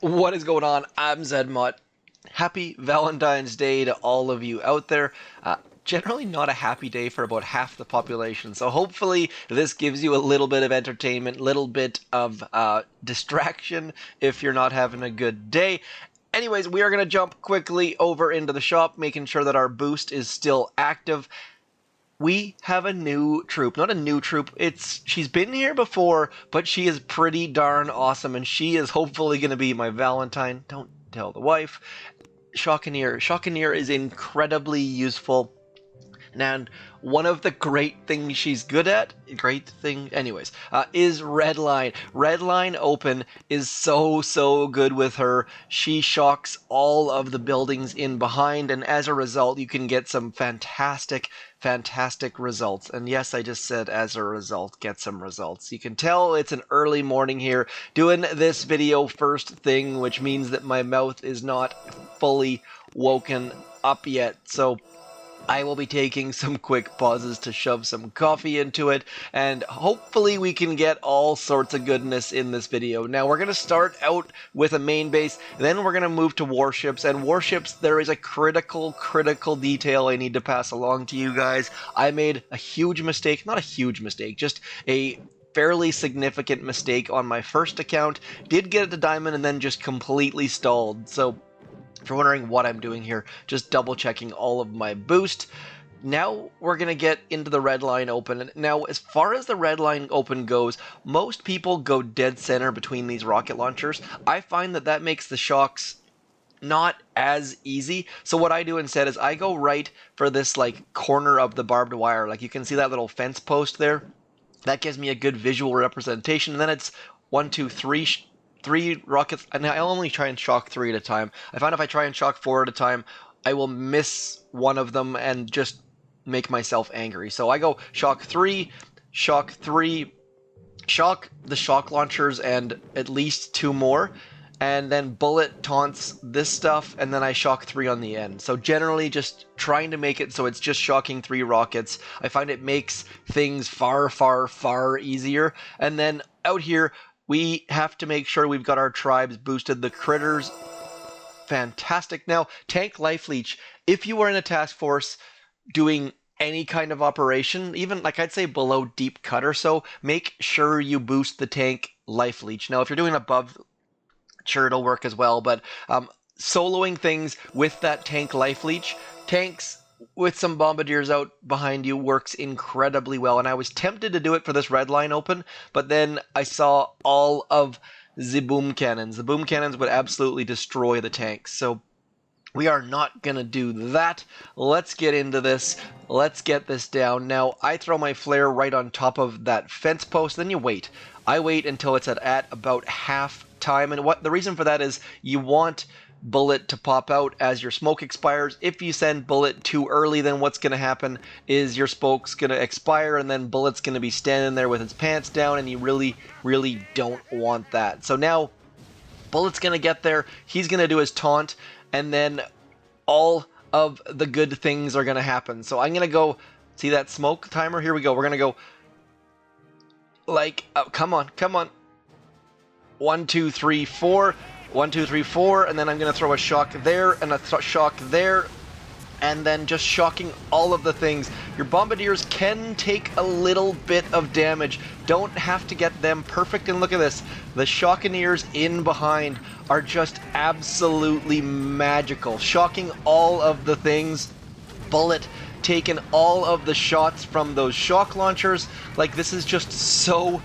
What is going on? I'm Zedmot. Happy Valentine's Day to all of you out there. Generally not a happy day for about half the population, so hopefully this gives you a little bit of entertainment, little bit of distraction if you're not having a good day. Anyways, we are going to jump quickly over into the shop, making sure that our boost is still active. We have a new troop. Not a new troop. She's been here before, but she is pretty darn awesome, and she is hopefully going to be my Valentine. Don't tell the wife. Shockaneer. Shockaneer is incredibly useful. And one of the great things she's good at, is Redline. Redline Open is so good with her. She shocks all of the buildings in behind, and as a result, you can get some fantastic results. And yes, I just said as a result, get some results. You can tell it's an early morning here, doing this video first thing, which means that my mouth is not fully woken up yet. So I will be taking some quick pauses to shove some coffee into it, and hopefully we can get all sorts of goodness in this video. Now, we're going to start out with a main base, then we're going to move to warships, and warships, there is a critical detail I need to pass along to you guys. I made a huge mistake, not a huge mistake, just a fairly significant mistake on my first account. Did get it to Diamond and then just completely stalled, so if you're wondering what I'm doing here, just double checking all of my boost. Now we're going to get into the red line open. Now, as far as the red line open goes, most people go dead center between these rocket launchers. I find that makes the shocks not as easy. So what I do instead is I go right for this like corner of the barbed wire. Like you can see that little fence post there. That gives me a good visual representation. And then it's 1, 2, 3 rockets, and I only try and shock 3 at a time. I find if I try and shock 4 at a time, I will miss one of them and just make myself angry. So I go shock 3, shock the shock launchers and at least 2 more, and then bullet taunts this stuff, and then I shock 3 on the end. So generally just trying to make it so it's just shocking 3 rockets. I find it makes things far easier. And then out here, we have to make sure we've got our tribes boosted. The critters, fantastic. Now, tank life leech. If you are in a task force doing any kind of operation, even like I'd say below deep cut or so, make sure you boost the tank life leech. Now, if you're doing above, sure it'll work as well, but soloing things with that tank life leech, tanks with some bombardiers out behind you works incredibly well, and I was tempted to do it for this red line open, but then I saw all of the boom cannons. The boom cannons would absolutely destroy the tanks, so we are not going to do that. Let's get into this. Let's get this down. Now, I throw my flare right on top of that fence post, then you wait. I wait until it's at about half time, and what the reason for that is you want bullet to pop out as your smoke expires. If you send bullet too early, then what's going to happen is your smoke's going to expire, and then bullet's going to be standing there with its pants down, and you really don't want that. So now bullet's going to get there, he's going to do his taunt, and then all of the good things are going to happen. So I'm going to go, see that smoke timer? Here we go. We're going to go like, come on. 1, 2, 3, 4. 1, 2, 3, 4, and then I'm going to throw a shock there and a shock there, and then just shocking all of the things. Your bombardiers can take a little bit of damage. Don't have to get them perfect, and look at this. The Shockaneers in behind are just absolutely magical. Shocking all of the things. Bullet taking all of the shots from those shock launchers. Like, this is just so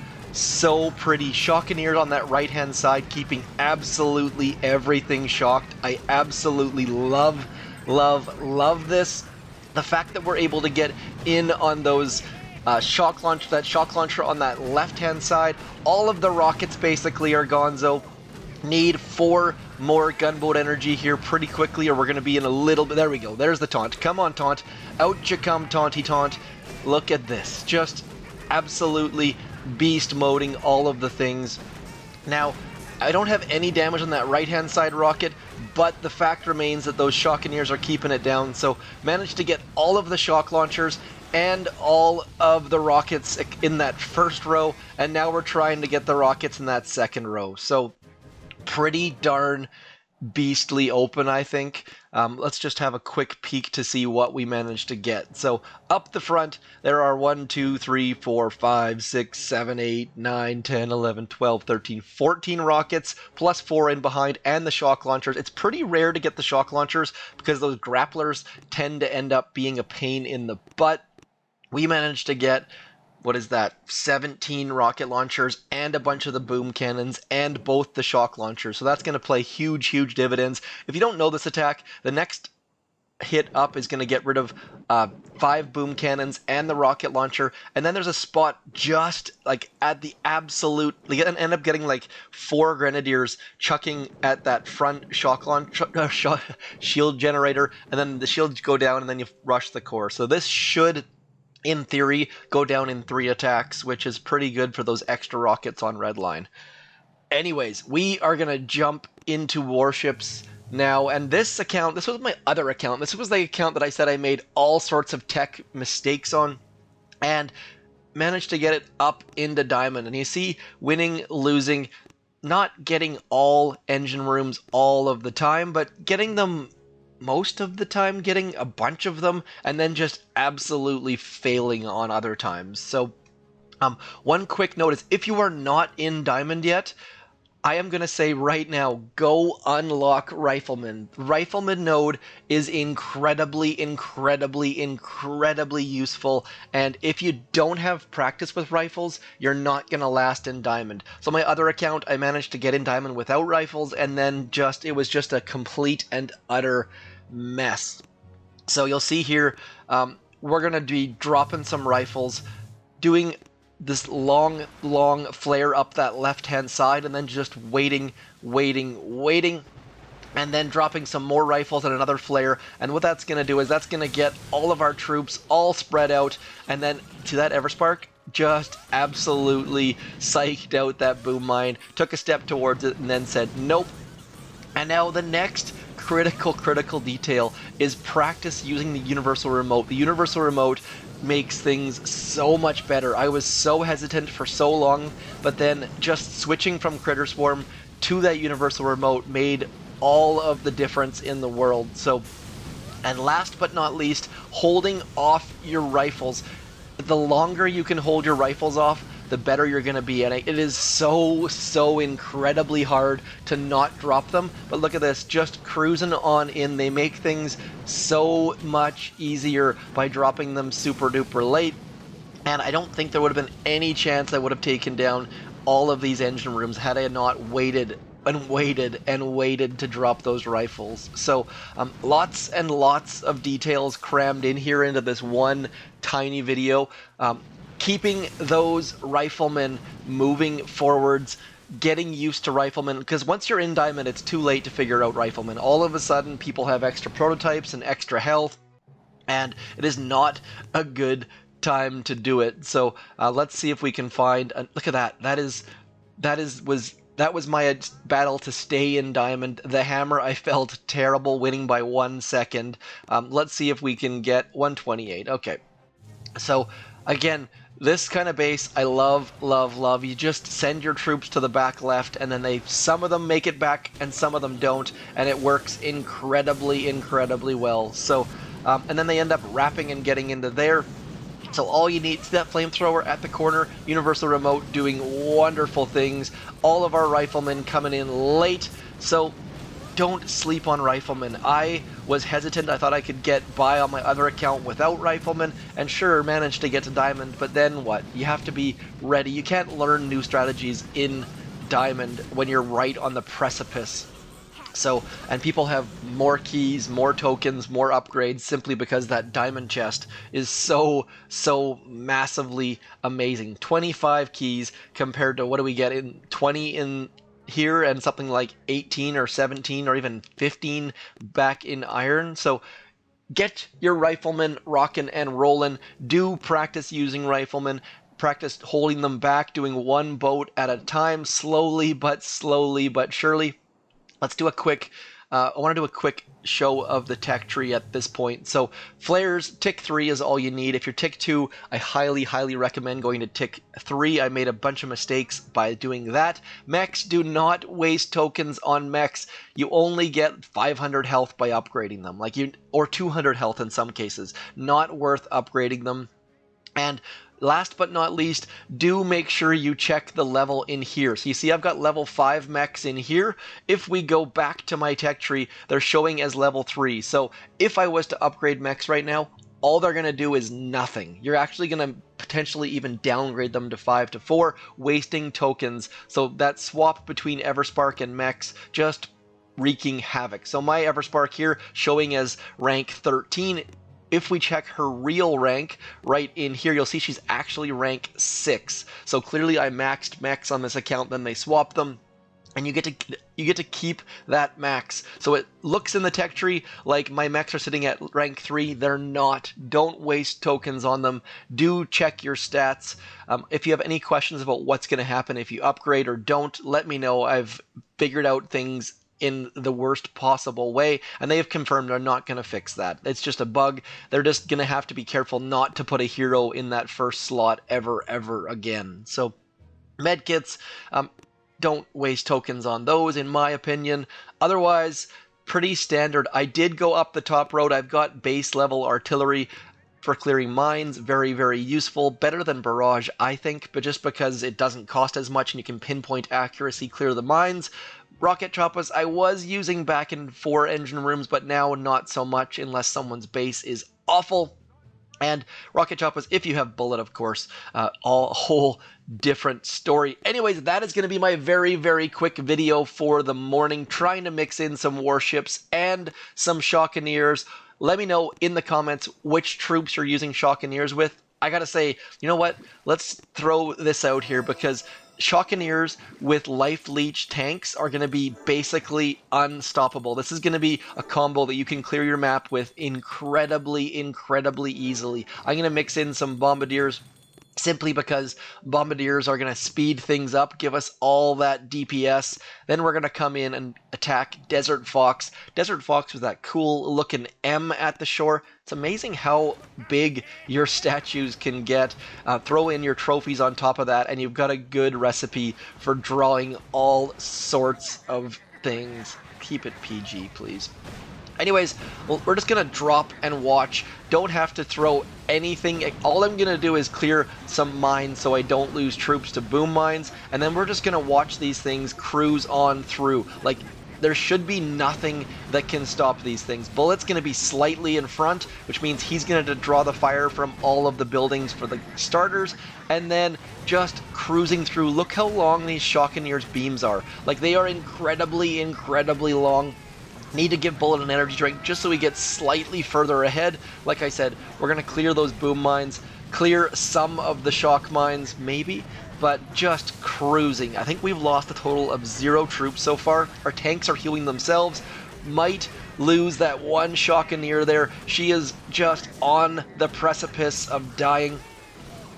pretty. Shockaneers on that right hand side, keeping absolutely everything shocked. I absolutely love this. The fact that we're able to get in on those shock launcher on that left hand side. All of the rockets basically are gonzo. Need 4 more gunboat energy here pretty quickly, or we're going to be in a little bit. There we go. There's the taunt. Come on, taunt. Out you come, taunty taunt. Look at this. Just absolutely beast moding all of the things. Now, I don't have any damage on that right-hand side rocket, but the fact remains that those Shockaneers are keeping it down, so managed to get all of the shock launchers and all of the rockets in that first row, and now we're trying to get the rockets in that second row. So pretty darn beastly open, I think. Let's just have a quick peek to see what we managed to get. So up the front, there are 1, 2, 3, 4, 5, 6, 7, 8, 9, 10, 11, 12, 13, 14 rockets, plus 4 in behind, and the shock launchers. It's pretty rare to get the shock launchers because those grapplers tend to end up being a pain in the butt. We managed to get, what is that, 17 rocket launchers and a bunch of the boom cannons and both the shock launchers. So that's going to play huge, huge dividends. If you don't know this attack, the next hit up is going to get rid of 5 boom cannons and the rocket launcher, and then there's a spot just like at the absolute, you end up getting like 4 grenadiers chucking at that front shock launch shield generator, and then the shields go down and then you rush the core. So this should, in theory, go down in 3 attacks, which is pretty good for those extra rockets on Redline. Anyways, we are going to jump into warships now, and this was my other account. This was the account that I said I made all sorts of tech mistakes on, and managed to get it up into Diamond. And you see, winning, losing, not getting all engine rooms all of the time, but getting them most of the time, getting a bunch of them, and then just absolutely failing on other times. So one quick note is, if you are not in Diamond yet, I am going to say right now, go unlock Riflemen. Rifleman node is incredibly, incredibly, incredibly useful, and if you don't have practice with rifles, you're not going to last in Diamond. So my other account, I managed to get in Diamond without rifles, and then it was just a complete and utter mess. So you'll see here, we're going to be dropping some rifles, doing this long flare up that left-hand side, and then just waiting, and then dropping some more rifles and another flare. And what that's going to do is that's going to get all of our troops all spread out, and then to that Everspark, just absolutely psyched out that boom mine, took a step towards it, and then said nope. And now the next critical detail is practice using the universal remote. The universal remote makes things so much better. I was so hesitant for so long, but then just switching from Critter Swarm to that universal remote made all of the difference in the world. So, and last but not least, holding off your rifles. The longer you can hold your rifles off, the better you're going to be. And it is so incredibly hard to not drop them. But look at this, just cruising on in. They make things so much easier by dropping them super duper late. And I don't think there would have been any chance I would have taken down all of these engine rooms had I not waited to drop those rifles. So lots and lots of details crammed in here into this one tiny video. Keeping those riflemen moving forwards, getting used to riflemen, because once you're in Diamond, it's too late to figure out riflemen. All of a sudden, people have extra prototypes and extra health, and it is not a good time to do it. So let's see if we can find. Look at that. That was my battle to stay in Diamond. The hammer, I felt terrible, winning by 1 second. Let's see if we can get 128. Okay. So again, this kind of base, I love. You just send your troops to the back left, and then some of them make it back, and some of them don't, and it works incredibly well. So, and then they end up wrapping and getting into there. So all you need is that flamethrower at the corner, universal remote doing wonderful things. All of our riflemen coming in late, so don't sleep on riflemen. I was hesitant. I thought I could get by on my other account without riflemen, and sure, managed to get to Diamond, but then what? You have to be ready. You can't learn new strategies in Diamond when you're right on the precipice. So, and people have more keys, more tokens, more upgrades simply because that Diamond chest is so massively amazing. 25 keys compared to, what do we get, in 20 in here, and something like 18 or 17 or even 15 back in Iron. So get your riflemen rocking and rolling. Do practice using riflemen. Practice holding them back, doing one boat at a time, slowly but surely. Let's do a quick I want to do a quick show of the tech tree at this point. So flares, tick 3 is all you need. If you're tick 2, I highly recommend going to tick 3. I made a bunch of mistakes by doing that. Mechs, do not waste tokens on mechs. You only get 500 health by upgrading them, or 200 health in some cases. Not worth upgrading them. And last but not least, do make sure you check the level in here. So you see I've got level 5 mechs in here. If we go back to my tech tree, they're showing as level 3. So if I was to upgrade mechs right now, all they're going to do is nothing. You're actually going to potentially even downgrade them to 5 to 4, wasting tokens. So that swap between Everspark and mechs just wreaking havoc. So my Everspark here showing as rank 13. If we check her real rank right in here, you'll see she's actually rank 6. So clearly I maxed mechs on this account, then they swapped them, and you get to keep that max. So it looks in the tech tree like my mechs are sitting at rank 3. They're not. Don't waste tokens on them. Do check your stats. If you have any questions about what's going to happen if you upgrade or don't, let me know. I've figured out things in the worst possible way, and they have confirmed they're not going to fix that. It's just a bug. They're just going to have to be careful not to put a hero in that first slot ever again. So medkits, don't waste tokens on those, in my opinion. Otherwise, pretty standard. I did go up the top road. I've got base level artillery for clearing mines. Very useful. Better than barrage, I think, but just because it doesn't cost as much and you can pinpoint accuracy clear the mines. Rocket choppas I was using back in 4 engine rooms, but now not so much unless someone's base is awful. And rocket choppas, if you have bullet, of course, a whole different story. Anyways, that is going to be my very quick video for the morning, trying to mix in some warships and some Shockaneers. Let me know in the comments which troops you're using Shockaneers with. I gotta say, you know what? Let's throw this out here, because Shockaneers with Life Leech tanks are going to be basically unstoppable. This is going to be a combo that you can clear your map with incredibly easily. I'm going to mix in some Bombardiers, simply because Bombardiers are going to speed things up, give us all that DPS. Then we're going to come in and attack Desert Fox. Desert Fox with that cool looking M at the shore. It's amazing how big your statues can get. Throw in your trophies on top of that, and you've got a good recipe for drawing all sorts of things. Keep it PG, please. Anyways, well, we're just going to drop and watch. Don't have to throw anything. All I'm going to do is clear some mines so I don't lose troops to boom mines. And then we're just going to watch these things cruise on through. Like, there should be nothing that can stop these things. Bullet's going to be slightly in front, which means he's going to draw the fire from all of the buildings for the starters. And then just cruising through. Look how long these Shockaneers beams are. Like, they are incredibly long. Need to give Bullet an energy drink just so he gets slightly further ahead. Like I said, we're going to clear those boom mines, clear some of the shock mines, maybe, but just cruising. I think we've lost a total of 0 troops so far. Our tanks are healing themselves. Might lose that one Shockaneer there. She is just on the precipice of dying.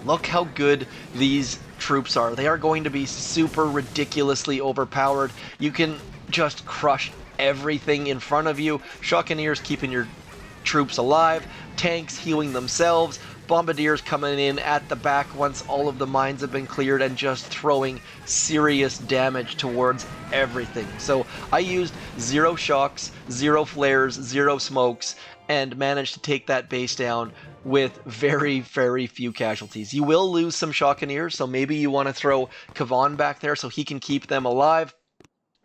Look how good these troops are. They are going to be super ridiculously overpowered. You can just crush everything in front of you. Shockaneers keeping your troops alive, tanks healing themselves, Bombardiers coming in at the back once all of the mines have been cleared and just throwing serious damage towards everything. So I used 0 shocks, 0 flares, 0 smokes, and managed to take that base down with very few casualties. You will lose some Shockaneers, so maybe you want to throw Kavan back there so he can keep them alive.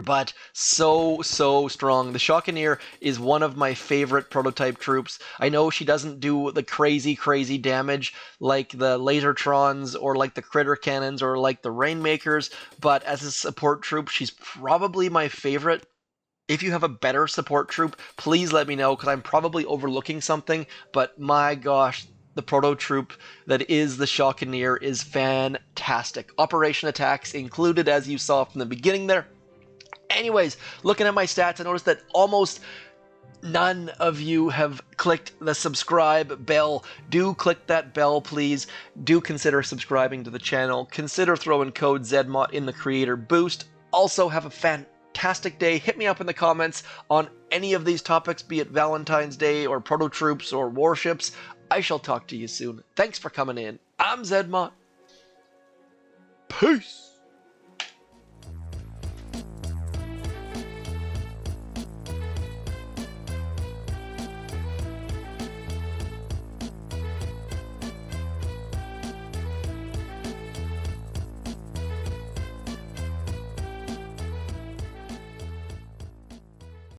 But so strong. The Shockaneer is one of my favorite prototype troops. I know she doesn't do the crazy damage like the Lasertrons or like the Critter Cannons or like the Rainmakers, but as a support troop, she's probably my favorite. If you have a better support troop, please let me know, because I'm probably overlooking something, but my gosh, the proto troop that is the Shockaneer is fantastic. Operation attacks included, as you saw from the beginning there. Anyways, looking at my stats, I noticed that almost none of you have clicked the subscribe bell. Do click that bell, please. Do consider subscribing to the channel. Consider throwing code ZMOT in the creator boost. Also, have a fantastic fantastic day. Hit me up in the comments on any of these topics, be it Valentine's Day or proto troops or warships. I shall talk to you soon. Thanks for coming in. I'm Zedmont. Peace.